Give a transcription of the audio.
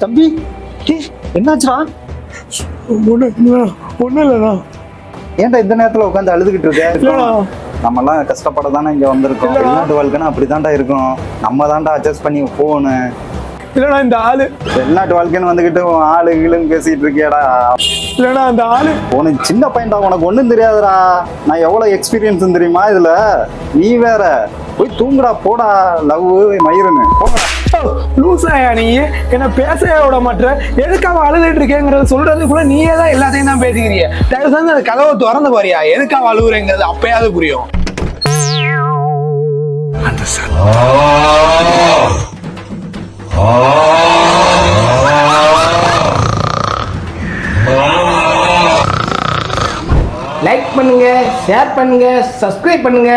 தம்பி என்னாச்சுடா? ஒன்றும் இல்லைண்ணா. ஏன்டா இந்த நேரத்துல உட்காந்து அழுதுகிட்டு இருக்க? நம்ம எல்லாம் கஷ்டப்பட தானே இங்க வந்திருக்கோம். வெளிநாட்டு வாழ்க்கைன்னா அப்படிதான்டா இருக்கும். நம்ம தான்டா அட்ஜஸ்ட் பண்ணி போகணும். இல்லைண்ணா இந்த ஆளு வெளிநாட்டு வாழ்க்கைன்னு வந்துகிட்டு ஆளு கீழுன்னு பேசிட்டு இருக்கியாடா? இல்லைண்ணா அந்த ஆளு உனக்கு சின்ன பையன்டா, உனக்கு ஒண்ணும் தெரியாதுடா. நான் எவ்வளவு எக்ஸ்பீரியன்ஸ் தெரியுமா இதுல? நீ வேற போய் தூங்குடா, போடா லவ் மயிருன்னு போங்கடா. லூசாயா நீ? என்ன பேசவே விட மாட்டேற. எதுக்காக அழுதுட்டு இருக்கேங்கிறத சொல்றது கூட நீயே தான் எல்லாத்தையும் தான் பேசிக்கிறிய. தயவு செஞ்சு அந்த கதவை திறந்து பாரியா. எதுக்காக அழுகுறேங்கிறது அப்பயாவது புரியும். லைக் பண்ணுங்க, ஷேர் பண்ணுங்க, சப்ஸ்கிரைப் பண்ணுங்க.